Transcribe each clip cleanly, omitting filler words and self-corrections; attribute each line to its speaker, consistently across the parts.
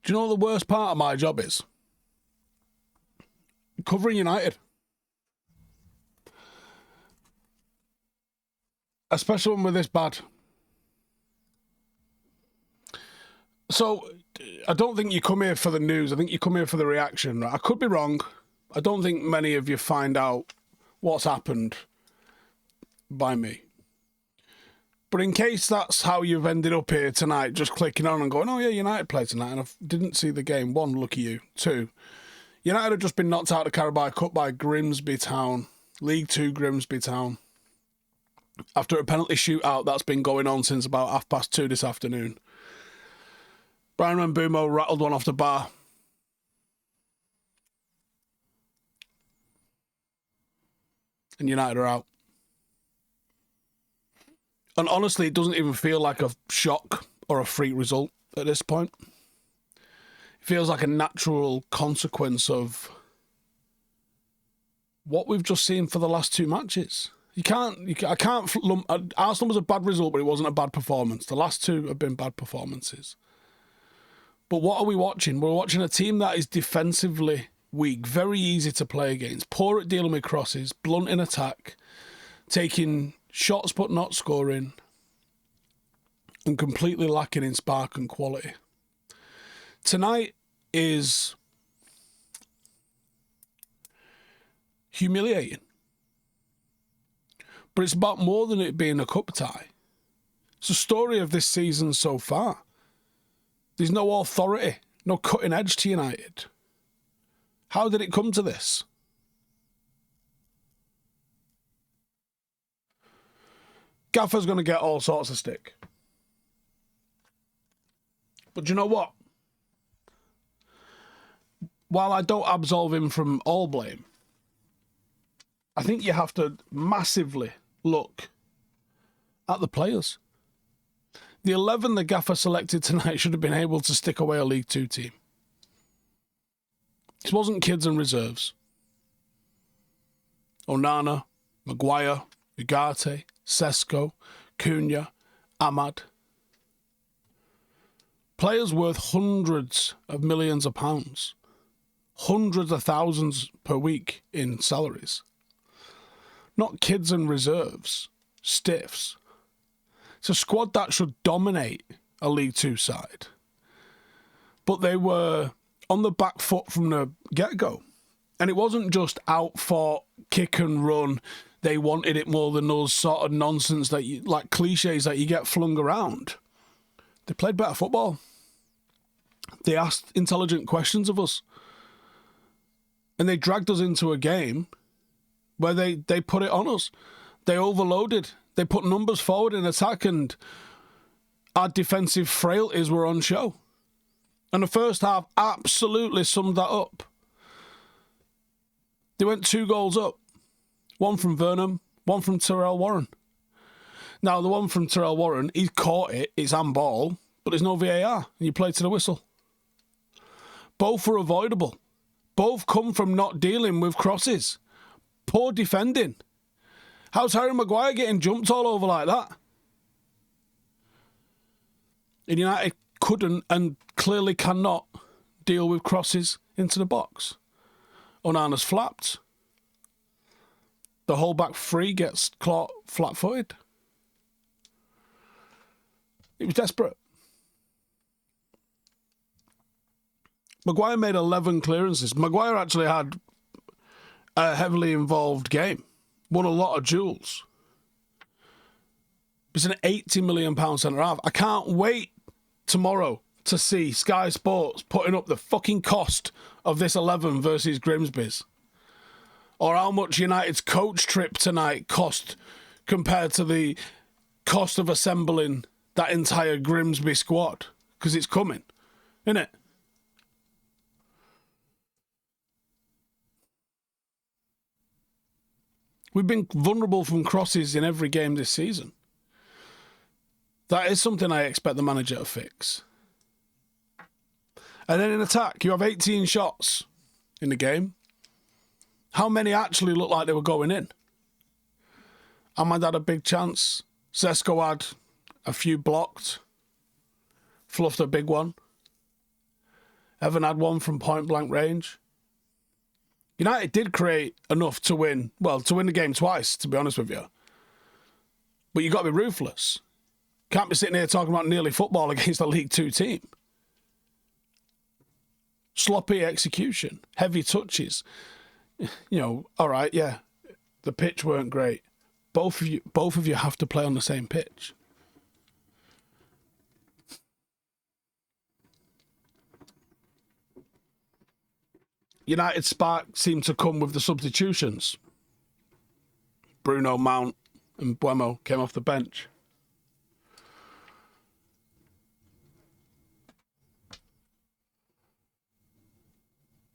Speaker 1: Do you know what the worst part of my job is? Covering United. Especially when we're this bad. So, I don't think you come here for the news. I think you come here for the reaction. I could be wrong. I don't think many of you find out what's happened by me. But in case that's how you've ended up here tonight, just clicking on and going, oh yeah, United played tonight, and I didn't see the game. 1, lucky you. 2, United have just been knocked out of the Carabao Cup by Grimsby Town. League Two Grimsby Town. After a penalty shootout that's been going on since about 2:30 this afternoon. Bryan Mbeumo rattled one off the bar. And United are out. And honestly, it doesn't even feel like a shock or a freak result at this point. It feels like a natural consequence of what we've just seen for the last 2 matches. I can't lump. Arsenal was a bad result, but it wasn't a bad performance. The last 2 have been bad performances. But what are we watching? We're watching a team that is defensively weak, very easy to play against, poor at dealing with crosses, blunt in attack, taking shots but not scoring, and completely lacking in spark and quality. Tonight is humiliating. But it's about more than it being a cup tie. It's the story of this season so far. There's no authority, no cutting edge to United. How did it come to this? Gaffer's going to get all sorts of stick. But do you know what? While I don't absolve him from all blame, I think you have to massively look at the players. The 11 the Gaffer selected tonight should have been able to stick away a League Two team. This wasn't kids and reserves. Onana, Maguire, Ugarte, Sesko, Cunha, Ahmad. Players worth hundreds of millions of pounds. Hundreds of thousands per week in salaries. Not kids and reserves. Stiffs. It's a squad that should dominate a League Two side. But they were on the back foot from the get-go. And it wasn't just out-fought, kick and run, they wanted it more than us sort of nonsense, that you, like cliches that you get flung around. They played better football. They asked intelligent questions of us. And they dragged us into a game where they put it on us. They overloaded. They put numbers forward in attack, and our defensive frailties were on show. And the first half absolutely summed that up. They went 2 goals up. One from Vernon, one from Terrell Warren. Now, the one from Terrell Warren, he caught it, it's handball, but there's no VAR, and you play to the whistle. Both were avoidable. Both come from not dealing with crosses. Poor defending. How's Harry Maguire getting jumped all over like that? And United couldn't and clearly cannot deal with crosses into the box. Onana's flapped. The whole back three gets caught flat-footed. It was desperate. Maguire made 11 clearances. Maguire actually had a heavily involved game. Won a lot of duels. He's an £80 million centre-half. I can't wait tomorrow to see Sky Sports putting up the fucking cost of this 11 versus Grimsby's. Or how much United's coach trip tonight cost compared to the cost of assembling that entire Grimsby squad. Because it's coming, isn't it? We've been vulnerable from crosses in every game this season. That is something I expect the manager to fix. And then in attack, you have 18 shots in the game. How many actually look like they were going in? Ahmad had a big chance. Sesko had a few blocked. Fluffed a big one. Haven't had one from point blank range. United did create enough to win the game twice, to be honest with you. But you've got to be ruthless. Can't be sitting here talking about nearly football against a League Two team. Sloppy execution, heavy touches. All right, yeah, the pitch weren't great. Both of you have to play on the same pitch. United spark seemed to come with the substitutions. Bruno, Mount and Mbeumo came off the bench.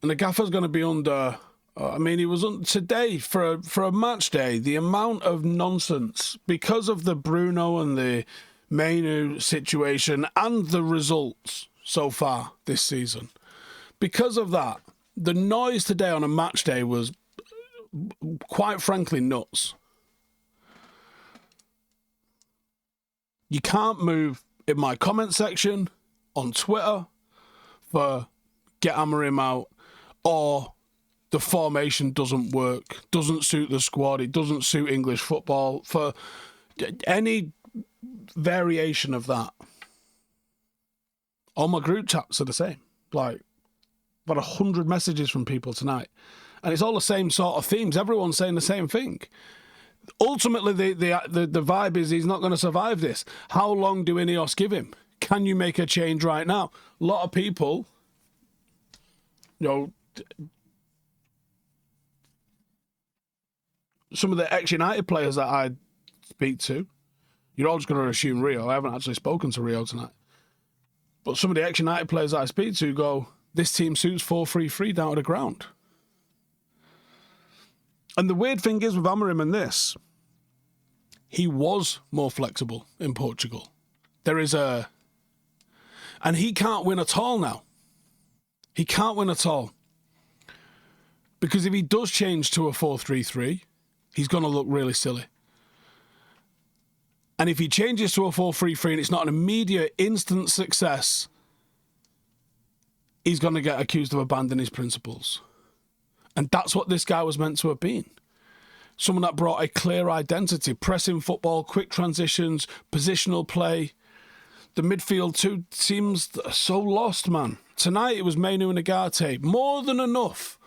Speaker 1: And the gaffer's going to be under... he was today, for a match day, the amount of nonsense, because of the Bruno and the Menu situation and the results so far this season. Because of that, the noise today on a match day was, quite frankly, nuts. You can't move in my comment section, on Twitter, for get Amorim out, or the formation doesn't work, doesn't suit the squad, it doesn't suit English football, for any variation of that. All my group chats are the same. Like, about 100 messages from people tonight. And it's all the same sort of themes. Everyone's saying the same thing. Ultimately, the vibe is he's not going to survive this. How long do Ineos give him? Can you make a change right now? A lot of people, some of the ex-United players that I speak to, you're all just going to assume Rio. I haven't actually spoken to Rio tonight. But some of the ex-United players that I speak to go, this team suits 4-3-3 down to the ground. And the weird thing is with Amorim and this, he was more flexible in Portugal. And he can't win at all now. He can't win at all. Because if he does change to a 4-3-3, he's going to look really silly. And if he changes to a 4-3-3 and it's not an immediate, instant success, he's going to get accused of abandoning his principles. And that's what this guy was meant to have been. Someone that brought a clear identity, pressing football, quick transitions, positional play. The midfield too seems so lost, man. Tonight it was Menu and Agate. More than enough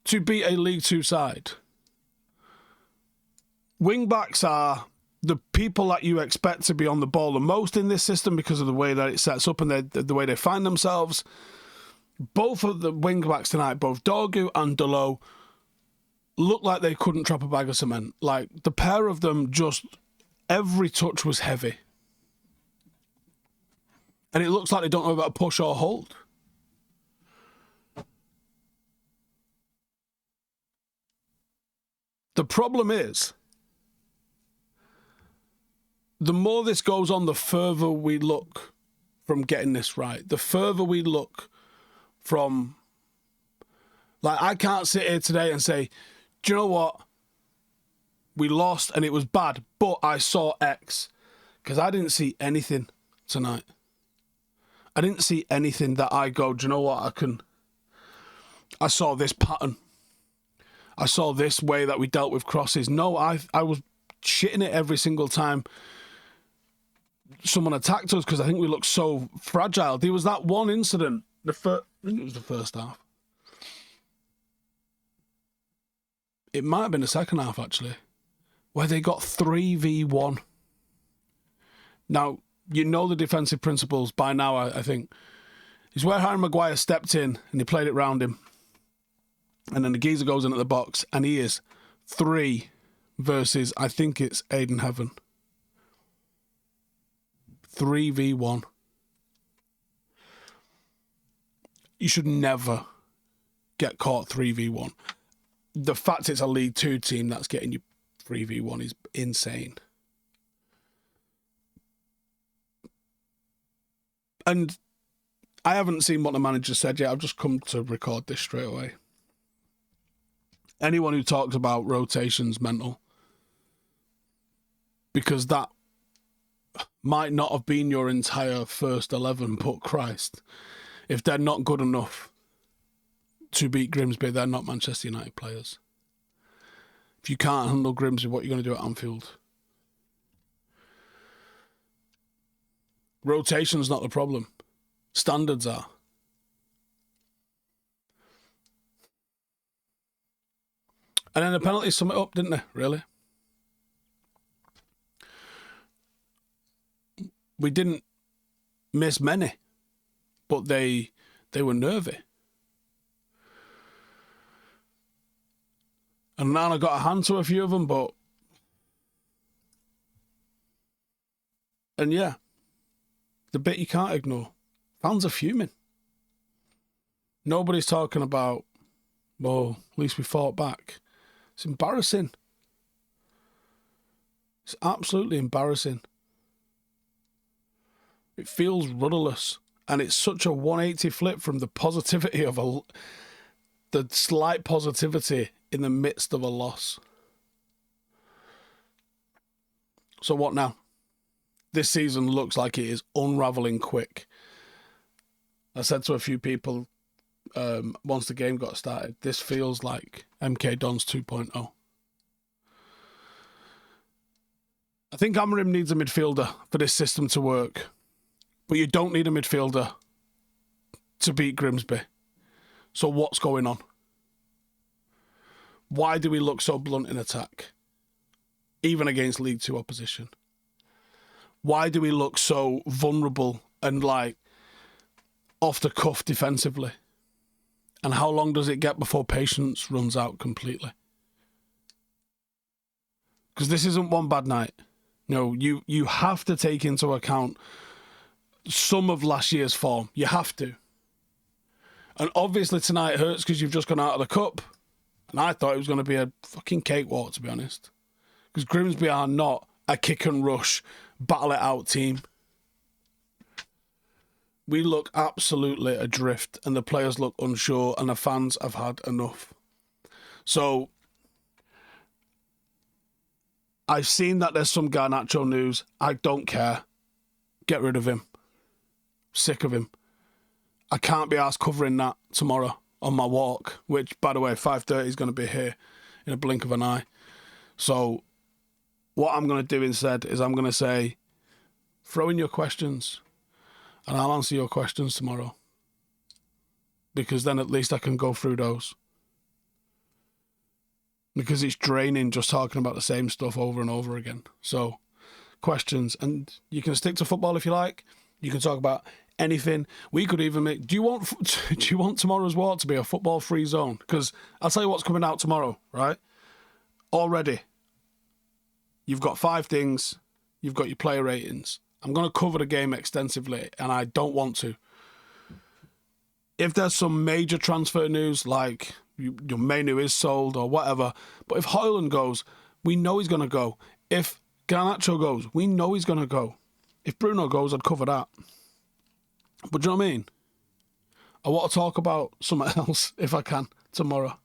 Speaker 1: to beat a League Two side. Wing-backs are the people that you expect to be on the ball the most in this system because of the way that it sets up and the way they find themselves. Both of the wing-backs tonight, both Dorgu and Delo, looked like they couldn't trap a bag of cement. Like, the pair of them just... every touch was heavy. And it looks like they don't know about push or hold. The problem is, the more this goes on, the further we look from getting this right. The further we look from... like, I can't sit here today and say, do you know what? We lost and it was bad, but I saw X. Because I didn't see anything tonight. I didn't see anything that I go, do you know what? I saw this pattern. I saw this way that we dealt with crosses. No, I was shitting it every single time someone attacked us because I think we looked so fragile. There was that one incident, I think it was the first half. It might have been the second half, actually, where they got 3v1. Now, you know the defensive principles by now, I think. It's where Harry Maguire stepped in and he played it round him. And then the geezer goes in at the box and he is 3 versus, I think it's Aiden Heaven. 3v1. You should never get caught 3v1. The fact it's a League Two team that's getting you 3v1 is insane. And I haven't seen what the manager said yet. I've just come to record this straight away. Anyone who talks about rotations mental. Because that might not have been your entire first 11, but Christ. If they're not good enough to beat Grimsby, they're not Manchester United players. If you can't handle Grimsby, what are you going to do at Anfield? Rotation's not the problem. Standards are. And then the penalties sum it up, didn't they? Really? We didn't miss many, but they were nervy. And Nana got a hand to a few of them, but... And yeah, the bit you can't ignore. Fans are fuming. Nobody's talking about, well, at least we fought back. It's embarrassing. It's absolutely embarrassing. It feels rudderless. And it's such a 180 flip from the positivity of the slight positivity in the midst of a loss. So what now? This season looks like it is unravelling quick. I said to a few people once the game got started, this feels like MK Dons 2.0. I think Amorim needs a midfielder for this system to work. But you don't need a midfielder to beat Grimsby. So what's going on? Why do we look so blunt in attack? Even against League Two opposition. Why do we look so vulnerable and like off the cuff defensively? And how long does it get before patience runs out completely? Because this isn't one bad night. No, you have to take into account some of last year's form. You have to. And obviously tonight hurts because you've just gone out of the cup. And I thought it was going to be a fucking cakewalk, to be honest. Because Grimsby are not a kick and rush, battle it out team. We look absolutely adrift and the players look unsure and the fans have had enough. So, I've seen that there's some Garnacho news. I don't care. Get rid of him. Sick of him. I can't be asked covering that tomorrow on my walk, which, by the way, 5:30 is going to be here in a blink of an eye. So, what I'm going to do instead is I'm going to say, throw in your questions and I'll answer your questions tomorrow. Because then at least I can go through those. Because it's draining just talking about the same stuff over and over again. So, questions. And you can stick to football if you like. You can talk about anything. We could even make... Do you want tomorrow's walk to be a football-free zone? Because I'll tell you what's coming out tomorrow, right? Already. You've got 5 things. You've got your player ratings. I'm going to cover the game extensively, and I don't want to. If there's some major transfer news, like your Menu is sold or whatever, but if Howson goes, we know he's going to go. If Garnacho goes, we know he's going to go. If Bruno goes, I'd cover that. But do you know what I mean? I want to talk about something else, if I can, tomorrow.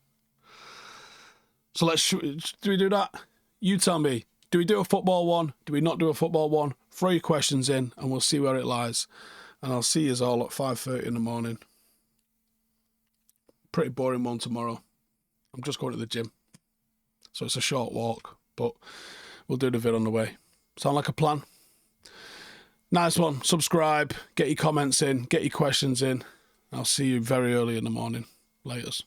Speaker 1: So do we do that? You tell me. Do we do a football one? Do we not do a football one? Throw your questions in and we'll see where it lies. And I'll see you all at 5:30 in the morning. Pretty boring one tomorrow. I'm just going to the gym. So it's a short walk, but we'll do the vid on the way. Sound like a plan? Nice one. Subscribe, get your comments in, get your questions in. I'll see you very early in the morning. Laters.